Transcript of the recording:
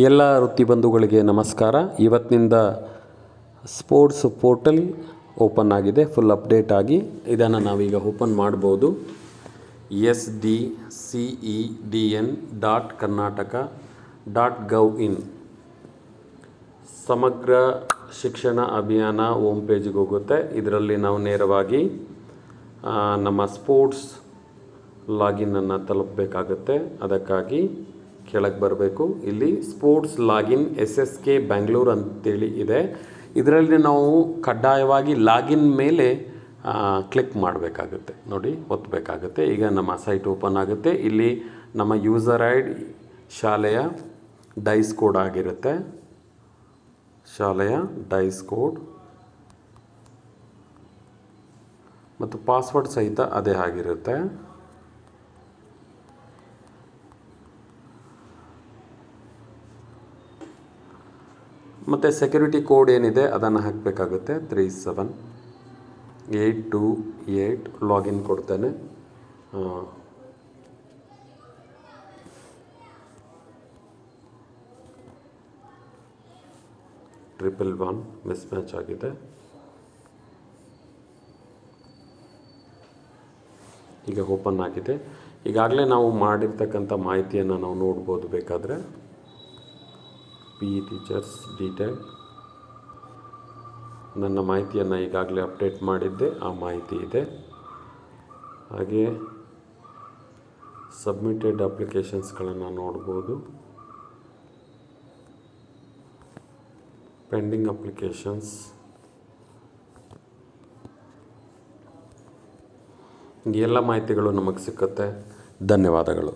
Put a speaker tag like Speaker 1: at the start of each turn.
Speaker 1: ಎಲ್ಲ ವೃತ್ತಿ ಬಂಧುಗಳಿಗೆ ನಮಸ್ಕಾರ. ಇವತ್ತಿನಿಂದ ಸ್ಪೋರ್ಟ್ಸ್ ಪೋರ್ಟಲ್ ಓಪನ್ ಆಗಿದೆ, ಫುಲ್ ಅಪ್ಡೇಟ್ ಆಗಿ. ಇದನ್ನು ನಾವೀಗ ಓಪನ್ ಮಾಡ್ಬೋದು. SDCEDN.Karnataka.gov.in ಸಮಗ್ರ ಶಿಕ್ಷಣ ಅಭಿಯಾನ ಹೋಮ್ ಪೇಜ್ಗೆ ಹೋಗುತ್ತೆ. ಇದರಲ್ಲಿ ನಾವು ನೇರವಾಗಿ ನಮ್ಮ ಸ್ಪೋರ್ಟ್ಸ್ ಲಾಗಿನ್ನನ್ನು ತಲುಪಬೇಕಾಗುತ್ತೆ. ಅದಕ್ಕಾಗಿ ಕೆಳಗೆ ಬರಬೇಕು. ಇಲ್ಲಿ ಸ್ಪೋರ್ಟ್ಸ್ ಲಾಗಿನ್ SSK ಬೆಂಗಳೂರು ಅಂತೇಳಿ ಇದೆ. ಇದರಲ್ಲಿ ನಾವು ಕಡ್ಡಾಯವಾಗಿ ಲಾಗಿನ್ ಮೇಲೆ ಕ್ಲಿಕ್ ಮಾಡಬೇಕಾಗುತ್ತೆ. ನೋಡಿ, ಒತ್ತಬೇಕಾಗುತ್ತೆ. ಈಗ ನಮ್ಮ ಸೈಟ್ ಓಪನ್ ಆಗುತ್ತೆ. ಇಲ್ಲಿ ನಮ್ಮ ಯೂಸರ್ ಐಡಿ ಶಾಲೆಯ ಡೈಸ್ ಕೋಡ್ ಆಗಿರುತ್ತೆ. ಶಾಲೆಯ ಡೈಸ್ ಕೋಡ್ ಮತ್ತು ಪಾಸ್ವರ್ಡ್ ಸಹಿತ ಅದೇ ಆಗಿರುತ್ತೆ. ಮತ್ತು ಸೆಕ್ಯೂರಿಟಿ ಕೋಡ್ ಏನಿದೆ ಅದನ್ನು ಹಾಕಬೇಕಾಗುತ್ತೆ. 37828 ಲಾಗಿನ್ ಕೊಡ್ತೇನೆ. 111 ಮಿಸ್ ಮ್ಯಾಚ್ ಆಗಿದೆ. ಈಗ ಓಪನ್ ಆಗಿದೆ. ಈಗಾಗಲೇ ನಾವು ಮಾಡಿರ್ತಕ್ಕಂಥ ಮಾಹಿತಿಯನ್ನು ನಾವು ನೋಡ್ಬೋದು. ಬೇಕಾದರೆ PE ಟೀಚರ್ಸ್ ಡೀಟೇಲ್, ನನ್ನ ಮಾಹಿತಿಯನ್ನು ಈಗಾಗಲೇ ಅಪ್ಡೇಟ್ ಮಾಡಿದ್ದೆ, ಆ ಮಾಹಿತಿ ಇದೆ. ಹಾಗೆ ಸಬ್ಮಿಟೆಡ್ ಅಪ್ಲಿಕೇಶನ್ಸ್ಗಳನ್ನು ನೋಡ್ಬೋದು. ಪೆಂಡಿಂಗ್ ಅಪ್ಲಿಕೇಶನ್ಸ್, ಎಲ್ಲ ಮಾಹಿತಿಗಳು ನಮಗೆ ಸಿಕ್ಕುತ್ತೆ. ಧನ್ಯವಾದಗಳು.